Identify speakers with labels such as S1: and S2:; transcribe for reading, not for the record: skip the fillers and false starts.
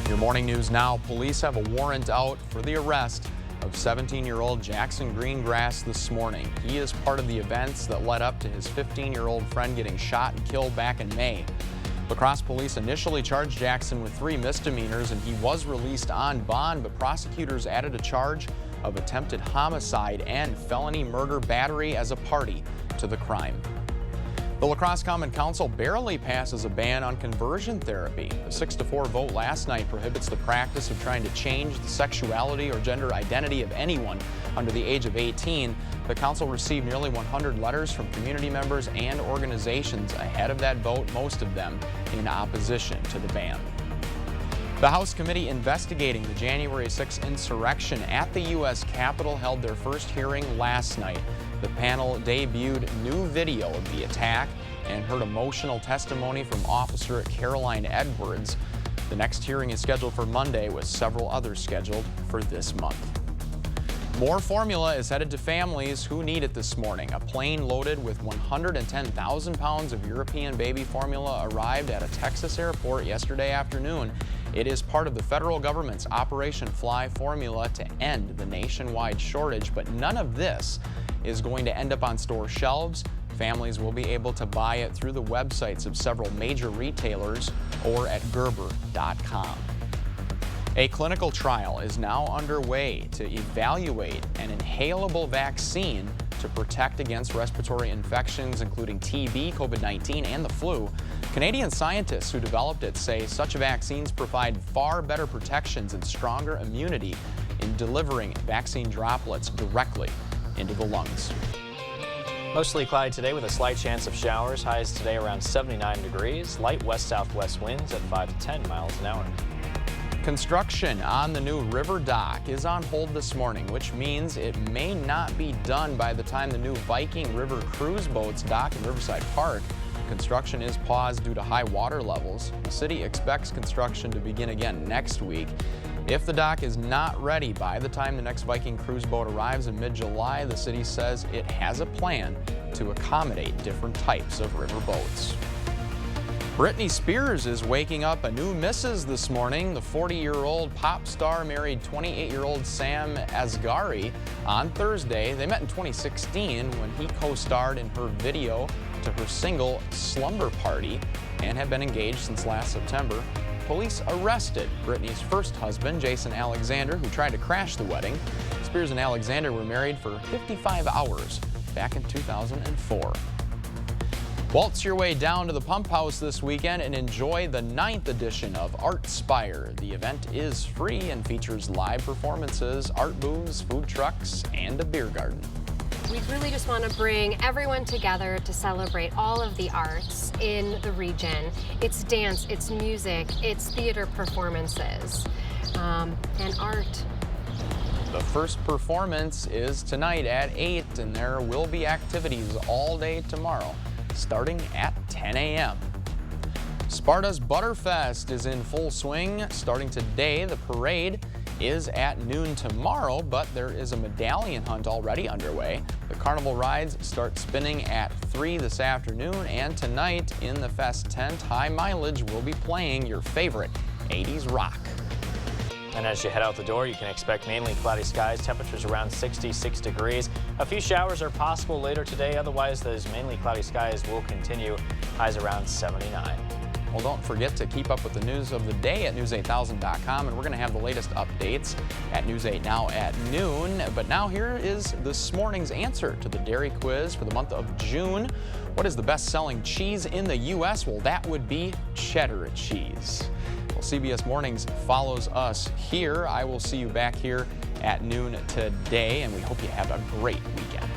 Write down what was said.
S1: Your morning news now. Police have a warrant out for the arrest of 17-year-old Jackson Greengrass this morning. He is part of the events that led up to his 15-year-old friend getting shot and killed back in May. La Crosse police initially charged Jackson with 3 misdemeanors and he was released on bond, but prosecutors added a charge of attempted homicide and felony murder battery as a party to the crime. The La Crosse Common Council barely passes a ban on conversion therapy. A 6-4 vote last night prohibits the practice of trying to change the sexuality or gender identity of anyone under the age of 18. The council received nearly 100 letters from community members and organizations ahead of that vote, most of them in opposition to the ban. The House committee investigating the January 6 insurrection at the U.S. Capitol held their first hearing last night. The panel debuted new video of the attack and heard emotional testimony from Officer Caroline Edwards. The next hearing is scheduled for Monday, with several others scheduled for this month. More formula is headed to families who need it this morning. A plane loaded with 110,000 pounds of European baby formula arrived at a Texas airport yesterday afternoon. It is part of the federal government's Operation Fly Formula to end the nationwide shortage, but none of this is going to end up on store shelves. Families will be able to buy it through the websites of several major retailers or at Gerber.com. A clinical trial is now underway to evaluate an inhalable vaccine to protect against respiratory infections, including TB, COVID-19, and the flu. Canadian scientists who developed it say such vaccines provide far better protections and stronger immunity in delivering vaccine droplets directly into the lungs.
S2: Mostly cloudy today with a slight chance of showers. Highs today around 79 degrees. Light west-southwest winds at 5 to 10 miles an hour.
S1: Construction on the new river dock is on hold this morning, which means it may not be done by the time the new Viking River cruise boats dock in Riverside Park. Construction is paused due to high water levels. The city expects construction to begin again next week. If the dock is not ready by the time the next Viking cruise boat arrives in mid-July, the city says it has a plan to accommodate different types of river boats. Britney Spears is waking up a new missus this morning. The 40-year-old pop star married 28-year-old Sam Asghari on Thursday. They met in 2016 when he co-starred in her video to her single Slumber Party and have been engaged since last September. Police arrested Britney's first husband, Jason Alexander, who tried to crash the wedding. Spears and Alexander were married for 55 hours back in 2004. Waltz your way down to the Pump House this weekend and enjoy the 9th edition of Artspire. The event is free and features live performances, art booths, food trucks, and a beer garden.
S3: We really just want to bring everyone together to celebrate all of the arts in the region. It's dance, it's music, it's theater performances, and art.
S1: The first performance is tonight at 8, and there will be activities all day tomorrow, starting at 10 a.m. Sparta's Butterfest is in full swing starting today. The parade is at noon tomorrow, but there is a medallion hunt already underway. The carnival rides start spinning at 3 this afternoon, and tonight in the Fest tent, High Mileage will be playing your favorite 80s rock.
S2: And as you head out the door, you can expect mainly cloudy skies, temperatures around 66 degrees. A few showers are possible later today. Otherwise, those mainly cloudy skies will continue. Highs around 79.
S1: Well, don't forget to keep up with the news of the day at news8000.com, and we're going to have the latest updates at News 8 Now at noon. But now here is this morning's answer to the dairy quiz for the month of June. What is the best-selling cheese in the U.S.? Well, that would be cheddar cheese. Well, CBS Mornings follows us here. I will see you back here at noon today, and we hope you have a great weekend.